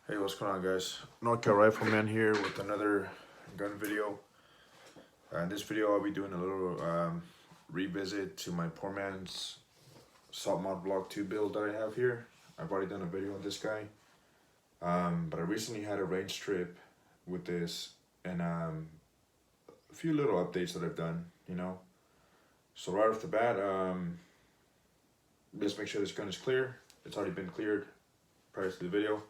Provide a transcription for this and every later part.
Hey, what's going on, guys? Norcal Rifleman here with another gun video. In this video, I'll be doing a little revisit to my poor man's Sopmod Block 2 build that I have here. I've already done a video on this guy, but I recently had a range trip with this and a few little updates that I've done, So right off the bat, let's make sure this gun is clear. It's already been cleared prior to the video.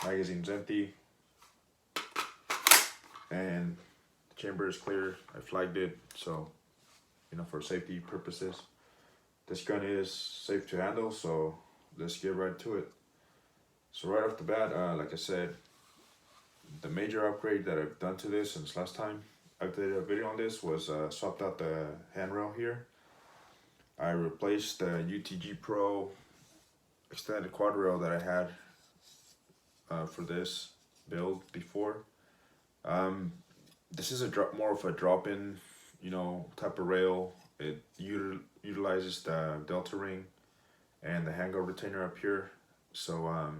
Magazine's empty and the chamber is clear. I flagged it, so for safety purposes. This gun is safe to handle, so let's get right to it. So right off the bat, like I said, the major upgrade that I've done to this since last time I did a video on this was swapped out the handrail here. I replaced the UTG Pro extended quad rail that I had for this build before. This is more of a drop-in, type of rail. It utilizes the delta ring and the handguard retainer up here, so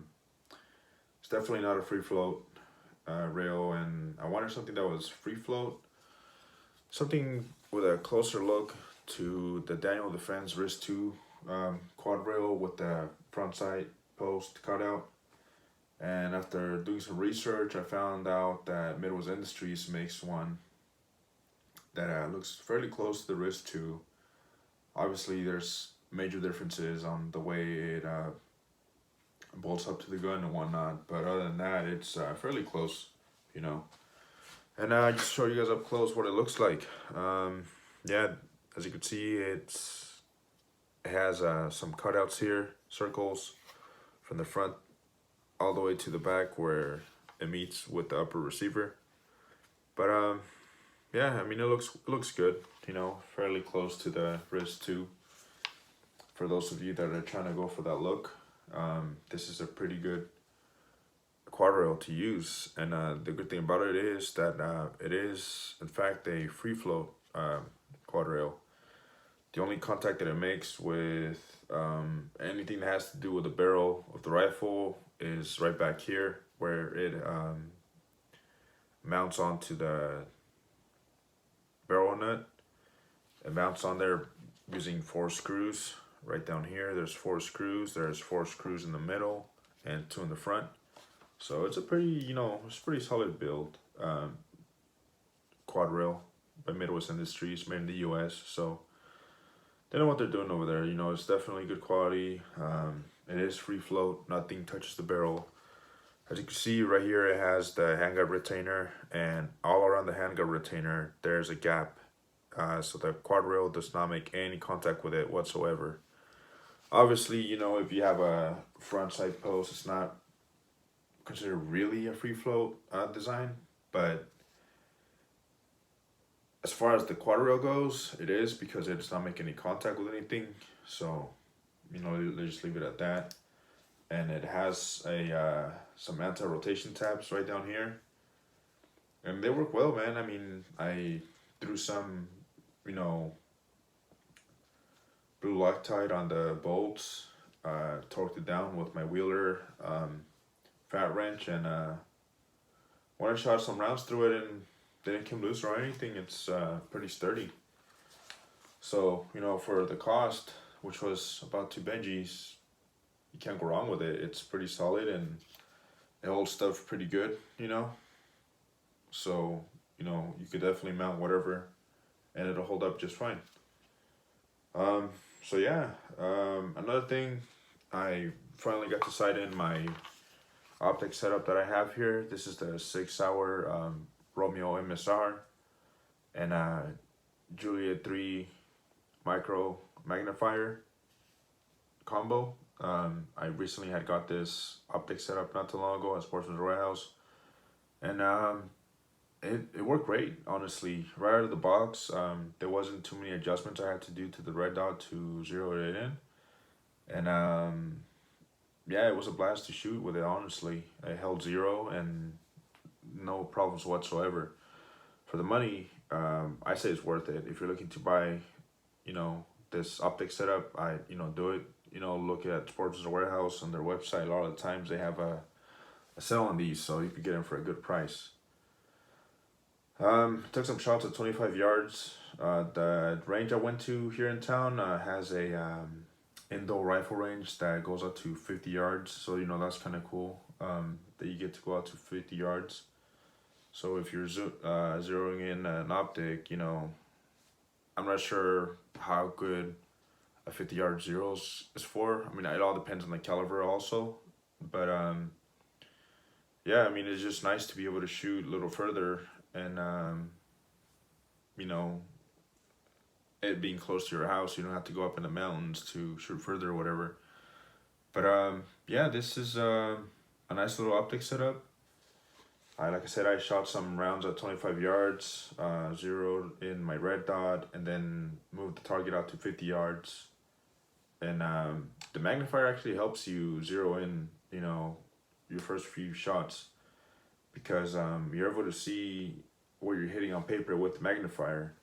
it's definitely not a free float rail, and I wanted something that was free float, something with a closer look to the Daniel Defense Wrist 2 quad rail with the front side post cutout. And after doing some research, I found out that Midwest Industries makes one that looks fairly close to the Wrist 2. Obviously, there's major differences on the way it bolts up to the gun and whatnot, but other than that, it's fairly close, And I just show you guys up close what it looks like. Yeah, as you can see, it has some cutouts here, circles from the front all the way to the back where it meets with the upper receiver. But yeah, I mean, it looks good, fairly close to the Wrist 2. For those of you that are trying to go for that look, this is a pretty good quad rail to use. And the good thing about it is that it is in fact a free float quad rail. The only contact that it makes with anything that has to do with the barrel of the rifle is right back here where it mounts onto the barrel nut. It mounts on there using 4 screws. Right down here, there's 4 screws. There's 4 screws in the middle and 2 in the front. So it's a pretty, it's a pretty solid build. Quad rail by Midwest Industries, made in the US. So they know what they're doing over there. It's definitely good quality. It is free float. Nothing touches the barrel. As you can see right here, it has the handguard retainer, and all around the handguard retainer, there's a gap. So the quad rail does not make any contact with it whatsoever. Obviously, if you have a front side post, it's not considered really a free float design, but as far as the quad rail goes, it is, because it does not make any contact with anything. So, let's just leave it at that. And it has a some anti-rotation tabs right down here, and they work well, man. I mean, I threw some, blue Loctite on the bolts, torqued it down with my Wheeler fat wrench, and when I shot some rounds through it and didn't come loose or anything, it's pretty sturdy. So, for the cost, which was about 2 Benjis, you can't go wrong with it. It's pretty solid and it holds stuff pretty good, So, you could definitely mount whatever and it'll hold up just fine. So yeah, another thing, I finally got to sight in my optic setup that I have here. This is the Sig Romeo MSR and Juliet 3 micro magnifier combo. I recently had got this optic setup not too long ago at Sportsman's Warehouse, and it worked great, honestly. Right out of the box, there wasn't too many adjustments I had to do to the red dot to zero it in, and yeah, it was a blast to shoot with it, honestly. It held 0 and no problems whatsoever. For the money, I say it's worth it. If you're looking to buy, this optic setup, do it. Look at Sportsman's Warehouse on their website. A lot of the times they have a selling these, so you could get them for a good price. Took some shots at 25 yards. The range I went to here in town has a indoor rifle range that goes up to 50 yards. So, you know, that's kind of cool that you get to go out to 50 yards. So if you're zeroing in an optic, you know, I'm not sure how good a 50-yard zeros is for. I mean, it all depends on the caliber also. But yeah, I mean, it's just nice to be able to shoot a little further and, you know, it being close to your house, you don't have to go up in the mountains to shoot further or whatever. But yeah, this is a nice little optic setup. Like I said, I shot some rounds at 25 yards, zeroed in my red dot, and then moved the target out to 50 yards. And the magnifier actually helps you zero in, you know, your first few shots, because you're able to see where you're hitting on paper with the magnifier.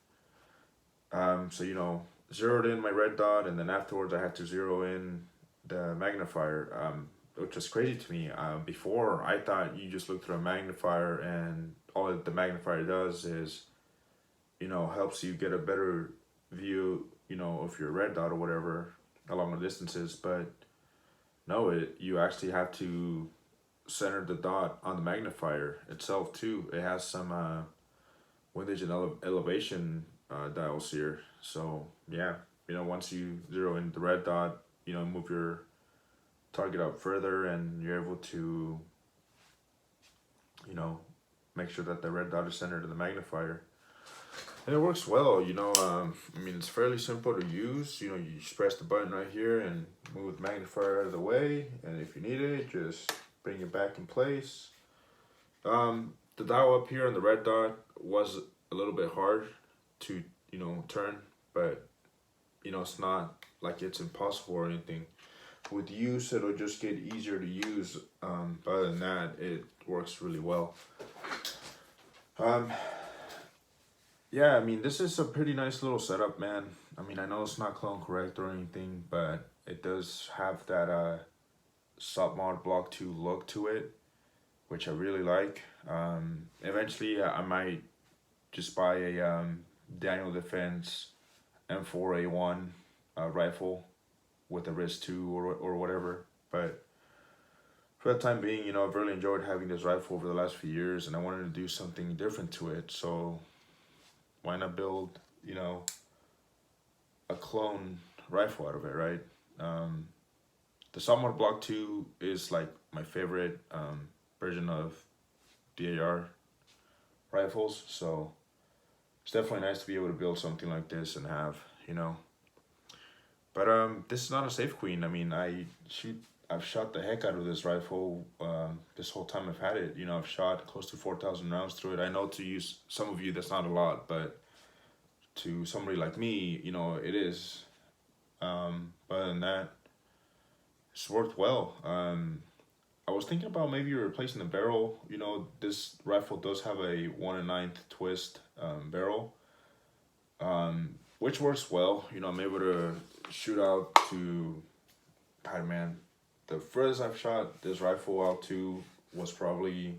So, you know, zeroed in my red dot, and then afterwards I had to zero in the magnifier, which was crazy to me. Before, I thought you just look through a magnifier and all that the magnifier does is, you know, helps you get a better view, you know, of your red dot or whatever along the distances. But no, you actually have to center the dot on the magnifier itself too. It has some windage and elevation dials here. So yeah, you know, once you zero in the red dot, you know, move your target up further, and you're able to, you know, make sure that the red dot is centered in the magnifier. And it works well, you know. I mean, it's fairly simple to use. You know, you just press the button right here and move the magnifier out of the way, and if you need it, just bring it back in place. The dial up here on the red dot was a little bit hard to, you know, turn, but, you know, it's not like it's impossible or anything. With use, it'll just get easier to use. But other than that, it works really well. Yeah, I mean, this is a pretty nice little setup, man. I mean, I know it's not clone correct or anything, but it does have that Sopmod Block 2 look to it, which I really like. Eventually, I might just buy a Daniel Defense M4A1 rifle with a wrist 2 or whatever. But for the time being, you know, I've really enjoyed having this rifle over the last few years, and I wanted to do something different to it. So why not build, you know, a clone rifle out of it, right? The Sopmod Block 2 is like my favorite version of DAR rifles, so it's definitely nice to be able to build something like this and have, you know. But this is not a safe queen. I mean, I've shot the heck out of this rifle this whole time I've had it. You know, I've shot close to 4,000 rounds through it. I know to use some of you that's not a lot, but to somebody like me, you know, it is. But other than that, it's worked well. I was thinking about maybe replacing the barrel. You know, this rifle does have a 1 9/9 twist barrel, which works well. You know, I'm able to shoot out to, God, man, the furthest I've shot this rifle out to was probably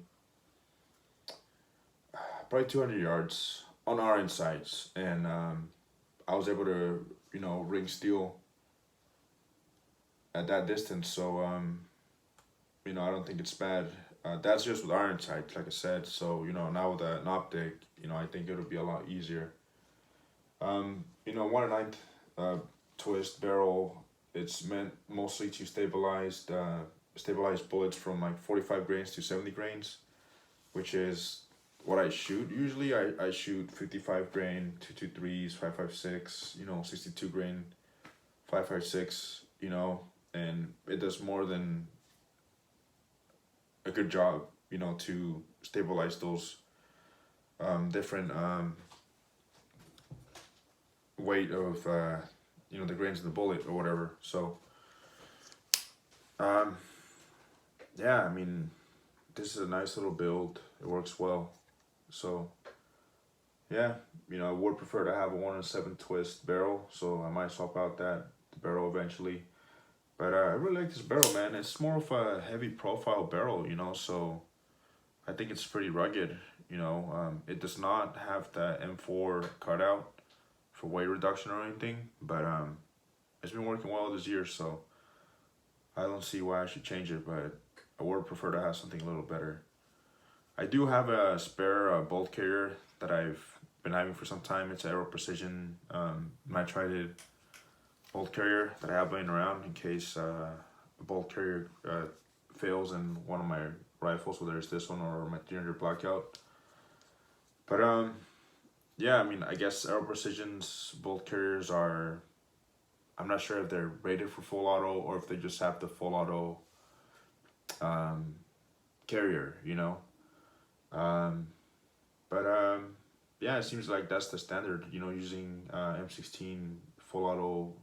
200 yards on our sights, and I was able to, you know, ring steel at that distance. So you know, I don't think it's bad. That's just with iron sights, like I said. So, you know, now with an optic, you know, I think it'll be a lot easier. You know, 1 9/9 twist barrel, it's meant mostly to stabilize bullets from like 45 grains to 70 grains, which is what I shoot usually. I shoot 55 grain 223s, 5.56, you know, 62 grain 5.56, you know, and it does more than a good job, you know, to stabilize those different weight of you know, the grains of the bullet or whatever. So yeah, I mean, this is a nice little build. It works well. So yeah, you know, I would prefer to have a 1 7 twist barrel, so I might swap out the barrel eventually. But I really like this barrel, man. It's more of a heavy profile barrel, you know, so I think it's pretty rugged, you know. It does not have the M4 cutout for weight reduction or anything, but it's been working well this year, so I don't see why I should change it, but I would prefer to have something a little better. I do have a spare bolt carrier that I've been having for some time. It's an Aero Precision nitrited bolt carrier that I have laying around in case a bolt carrier fails in one of my rifles, whether it's this one or my 300 Blackout. But yeah, I mean, I guess Aero Precision's bolt carriers are, I'm not sure if they're rated for full auto or if they just have the full auto carrier, you know. Yeah, it seems like that's the standard, you know, using M16 full auto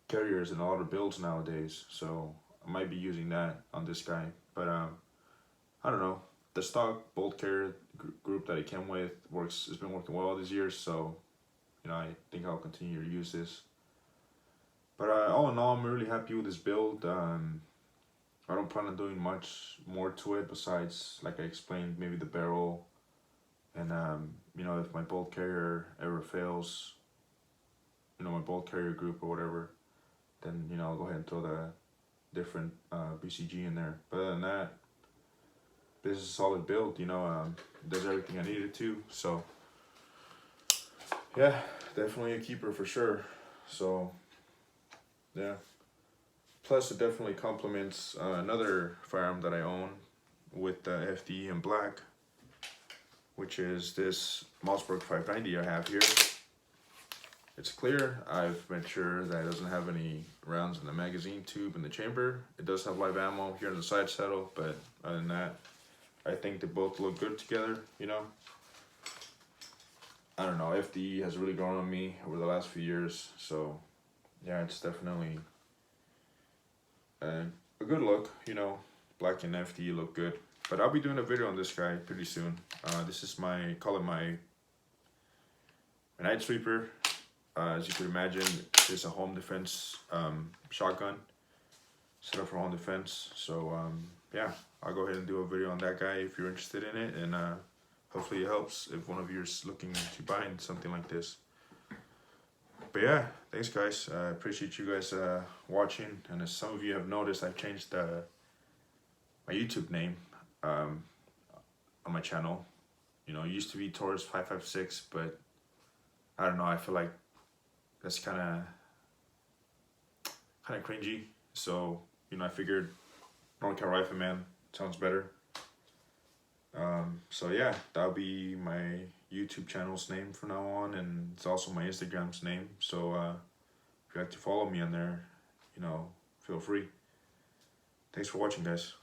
carriers in a lot of builds nowadays. So I might be using that on this guy, but I don't know. The stock bolt carrier group that it came with has been working well this year, so you know, I think I'll continue to use this. But all in all, I'm really happy with this build. I don't plan on doing much more to it besides, like I explained, maybe the barrel, and you know, if my bolt carrier ever fails, you know, my bolt carrier group or whatever, then you know, I'll go ahead and throw the different BCG in there. But other than that, this is a solid build, you know. It does everything I needed to, so yeah, definitely a keeper for sure. So yeah, plus it definitely complements another firearm that I own with the FD in black, which is this Mossberg 590 I have here. It's clear. I've made sure that it doesn't have any rounds in the magazine tube in the chamber. It does have live ammo here in the side saddle, but other than that, I think they both look good together, you know. I don't know, FD has really grown on me over the last few years, so yeah, it's definitely a good look, you know. Black and FD look good. But I'll be doing a video on this guy pretty soon. This is call it my night sweeper. As you can imagine, it's a home defense shotgun set up for home defense. So yeah, I'll go ahead and do a video on that guy if you're interested in it, and hopefully it helps if one of you is looking to buy something like this. But yeah, thanks guys. I appreciate you guys watching, and as some of you have noticed, I've changed my YouTube name on my channel. You know, it used to be Taurus 556, but I don't know, I feel like that's kind of cringy. So, you know, I figured North Carolina Rifleman sounds better. So yeah, that'll be my YouTube channel's name from now on, and it's also my Instagram's name. So if you'd like to follow me on there, you know, feel free. Thanks for watching, guys.